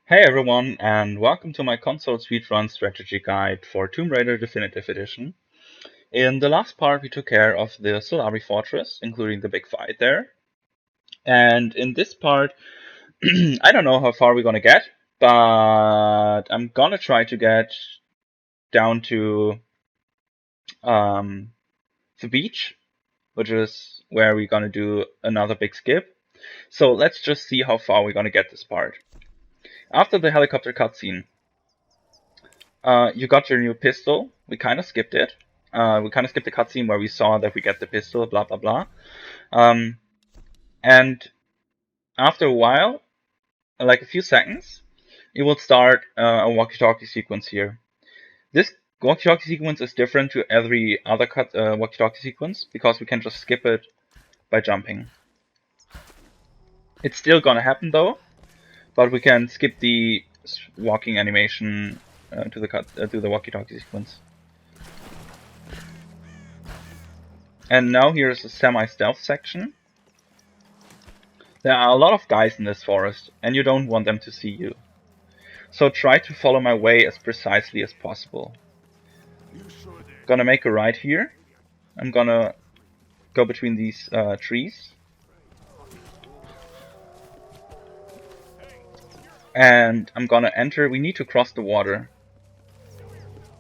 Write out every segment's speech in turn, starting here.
Hey everyone, and welcome to my console speedrun strategy guide for Tomb Raider Definitive Edition. In the last part, we took care of the Solari Fortress, including the big fight there. And in this part, I don't know how far we're gonna get, but I'm gonna try to get down to the beach, which is where we're gonna do another big skip. So let's just see how far we're gonna get this part. After the helicopter cutscene, you got your new pistol. We kind of skipped it. We kind of skipped the cutscene where we saw that we get the pistol, blah blah blah. And after a while, like a few seconds, you will start a walkie-talkie sequence here. This walkie-talkie sequence is different to every other walkie-talkie sequence because we can just skip it by jumping. It's still gonna happen though, but we can skip the walking animation to the walkie-talkie sequence. And now here's a semi-stealth section. There are a lot of guys in this forest, and you don't want them to see you. So try to follow my way as precisely as possible. Gonna make a right here. I'm gonna go between these trees. And I'm gonna enter. We need to cross the water.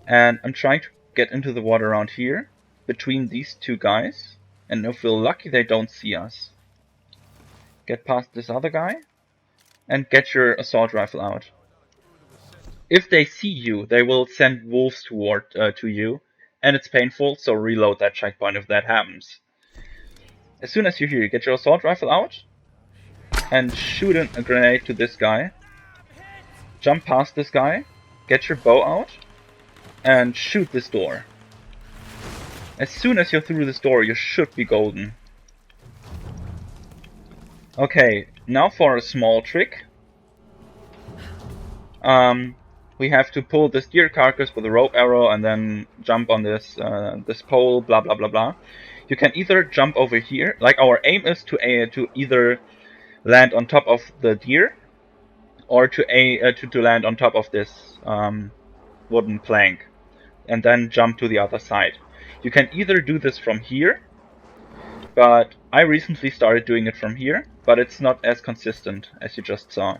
And I'm trying to get into the water around here, between these two guys. And if we're lucky, they don't see us. Get past this other guy, and get your assault rifle out. If they see you, they will send wolves to you, and it's painful, so reload that checkpoint if that happens. As soon as you're here, get your assault rifle out, and shoot a grenade to this guy. Jump past this guy, get your bow out, and shoot this door. As soon as you're through this door, you should be golden. Okay, now for a small trick. We have to pull this deer carcass with a rope arrow and then jump on this this pole, blah blah blah blah. You can either jump over here, like our aim is to either land on top of the deer, or to land on top of this wooden plank, and then jump to the other side. You can either do this from here, but I recently started doing it from here, but it's not as consistent as you just saw.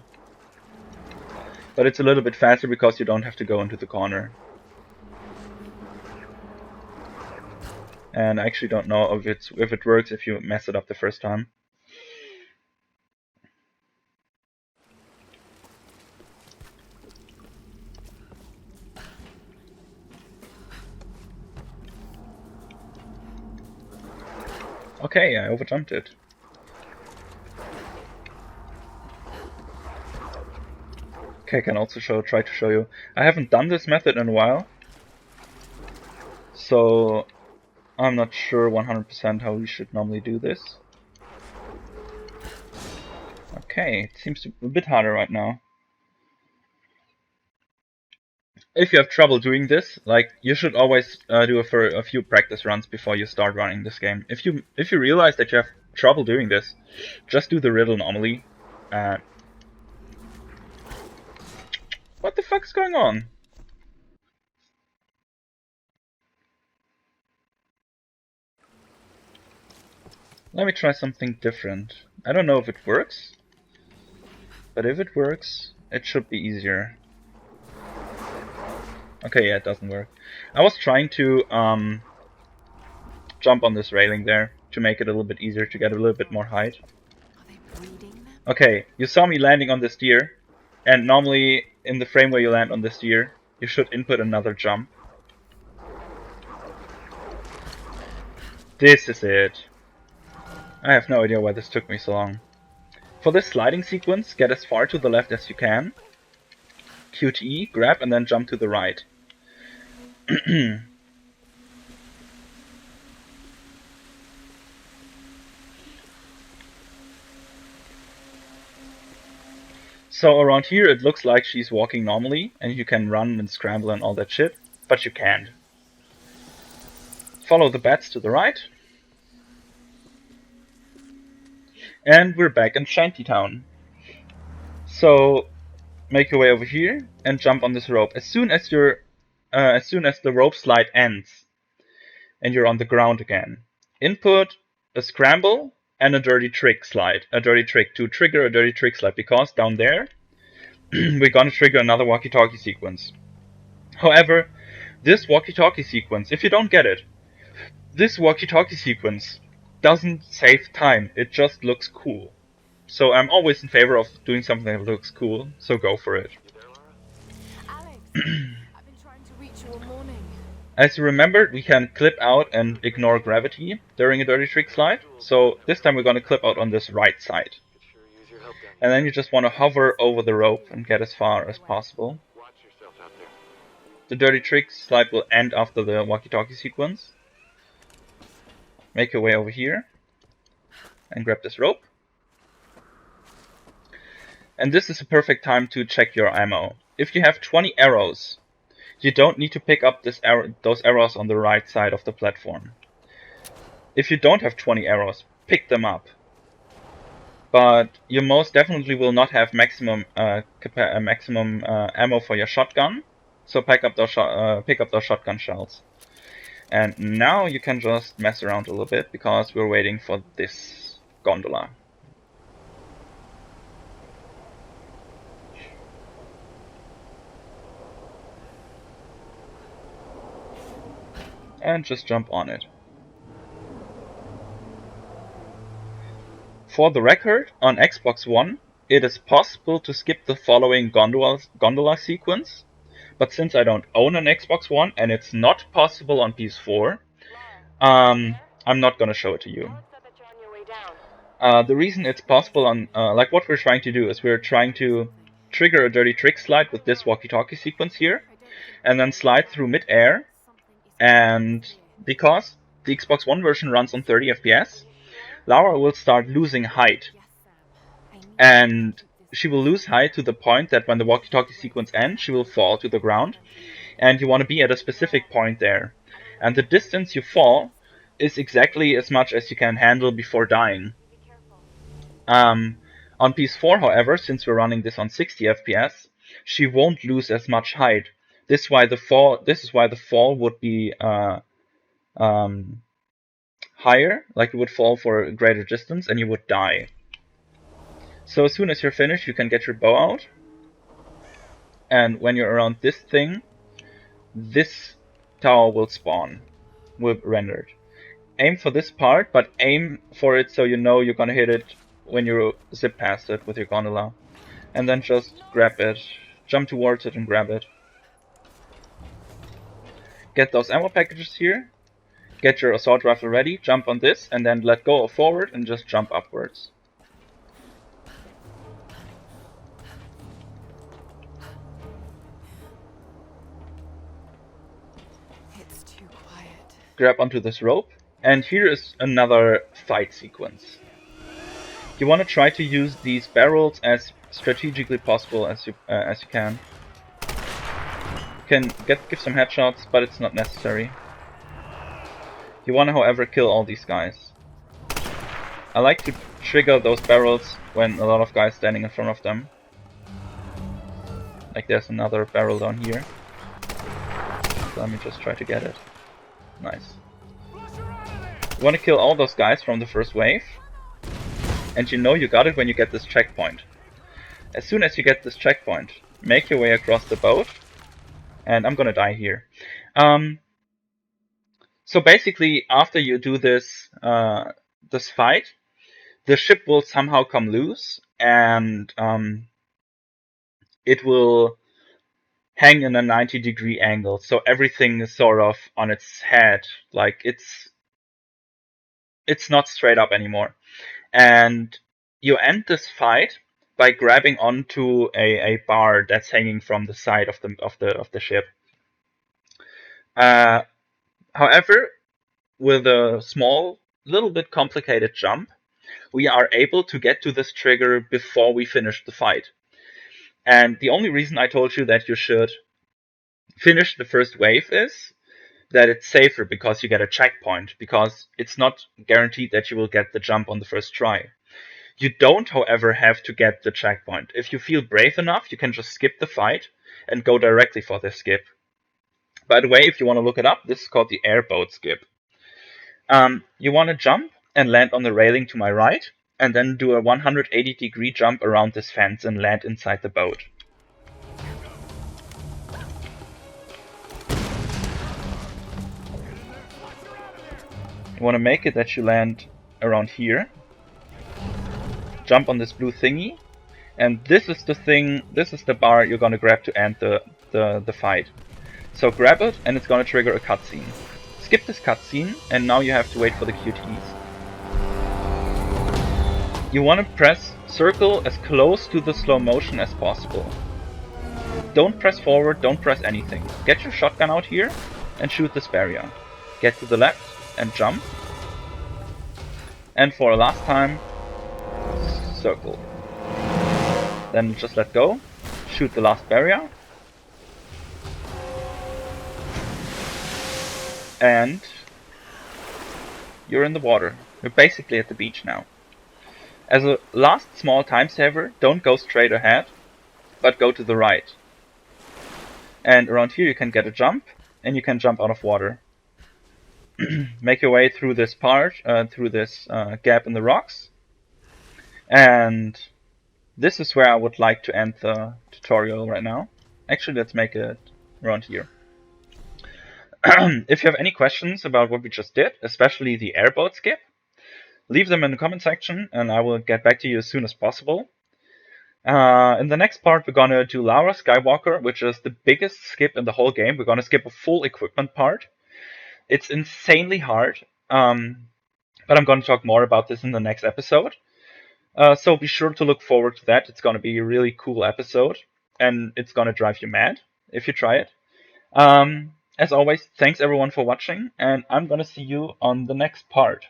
But it's a little bit faster because you don't have to go into the corner. And I actually don't know if it works if you mess it up the first time. Okay, I overjumped it. Okay, I can also try to show you. I haven't done this method in a while, so I'm not sure 100% how we should normally do this. Okay, it seems to be a bit harder right now. If you have trouble doing this, like, you should always do a few practice runs before you start running this game. If you realize that you have trouble doing this, just do the riddle normally. What the fuck's going on? Let me try something different. I don't know if it works, but if it works, it should be easier. Okay, yeah, it doesn't work. I was trying to jump on this railing there to make it a little bit easier, to get a little bit more height. Okay, you saw me landing on this deer, and normally in the frame where you land on this deer, you should input another jump. This is it. I have no idea why this took me so long. For this sliding sequence, get as far to the left as you can. QTE, grab, and then jump to the right. So around here it looks like she's walking normally, and you can run and scramble and all that shit, but you can't. Follow the bats to the right. And we're back in Shantytown. So make your way over here and jump on this rope. As soon as the rope slide ends and you're on the ground again, input a scramble and a dirty trick slide. A dirty trick to trigger a dirty trick slide, because down there we're gonna trigger another walkie-talkie sequence. However, this walkie-talkie sequence, if you don't get it, this walkie-talkie sequence doesn't save time, it just looks cool. So I'm always in favor of doing something that looks cool, so go for it. Alex, I've been trying to reach you all morning. As you remembered, we can clip out and ignore gravity during a dirty trick slide, so this time we're going to clip out on this right side. And then you just want to hover over the rope and get as far as possible. The dirty trick slide will end after the walkie-talkie sequence. Make your way over here and grab this rope. And this is a perfect time to check your ammo. If you have 20 arrows, you don't need to pick up those arrows on the right side of the platform. If you don't have 20 arrows, pick them up. But you most definitely will not have maximum ammo for your shotgun, so pick up those shotgun shells. And now you can just mess around a little bit, because we're waiting for this gondola. And just jump on it. For the record, on Xbox One, it is possible to skip the following gondola sequence, but since I don't own an Xbox One and it's not possible on PS4, I'm not gonna show it to you. The reason it's possible on, like what we're trying to do is we're trying to trigger a dirty trick slide with this walkie-talkie sequence here, and then slide through mid-air. And because the Xbox One version runs on 30 FPS, Laura will start losing height. And she will lose height to the point that when the walkie-talkie sequence ends, she will fall to the ground. And you want to be at a specific point there. And the distance you fall is exactly as much as you can handle before dying. On PS4, however, since we're running this on 60 FPS, she won't lose as much height. This is why the fall would be higher, like you would fall for a greater distance and you would die. So as soon as you're finished, you can get your bow out, and when you're around this thing, this tower will spawn, will be rendered. Aim for this part, but aim for it so you know you're gonna hit it when you zip past it with your gondola. And then just grab it, jump towards it and grab it. Get those ammo packages here, get your assault rifle ready, jump on this, and then let go of forward and just jump upwards. It's too quiet. Grab onto this rope, and here is another fight sequence. You want to try to use these barrels as strategically possible as you can. You can give some headshots, but it's not necessary. You want to, however, kill all these guys. I like to trigger those barrels when a lot of guys standing in front of them. Like there's another barrel down here. So let me just try to get it. Nice. You want to kill all those guys from the first wave. And you know you got it when you get this checkpoint. As soon as you get this checkpoint, make your way across the boat. And I'm gonna die here. So basically, after you do this this fight, the ship will somehow come loose, and it will hang in a 90-degree angle. So everything is sort of on its head, like it's not straight up anymore. And you end this fight by grabbing onto a bar that's hanging from the side of the ship. However, with a small, little bit complicated jump, we are able to get to this trigger before we finish the fight. And the only reason I told you that you should finish the first wave is that it's safer because you get a checkpoint, because it's not guaranteed that you will get the jump on the first try. You don't, however, have to get the checkpoint. If you feel brave enough, you can just skip the fight and go directly for the skip. By the way, if you want to look it up, this is called the Airboat skip. You want to jump and land on the railing to my right, and then do a 180-degree jump around this fence and land inside the boat. You want to make it that you land around here, jump on this blue thingy, and this is the thing, this is the bar you're going to grab to end the fight. So grab it, and it's going to trigger a cutscene. Skip this cutscene, and now you have to wait for the QTEs. You want to press circle as close to the slow motion as possible. Don't press forward, don't press anything. Get your shotgun out here and shoot this barrier. Get to the left and jump. And for a last time, circle. Then just let go, shoot the last barrier. And you're in the water. You're basically at the beach now. As a last small time saver, don't go straight ahead, but go to the right. And around here you can get a jump, and you can jump out of water. Make your way through this part, through this gap in the rocks. And this is where I would like to end the tutorial right now. Actually, let's make it around here. If you have any questions about what we just did, especially the airboat skip, leave them in the comment section and I will get back to you as soon as possible. In the next part, we're gonna do Lara Skywalker, which is the biggest skip in the whole game. We're gonna skip a full equipment part. It's insanely hard, but I'm gonna talk more about this in the next episode. So be sure to look forward to that. It's gonna be a really cool episode, and it's gonna drive you mad if you try it. As always, thanks everyone for watching, and I'm gonna see you on the next part.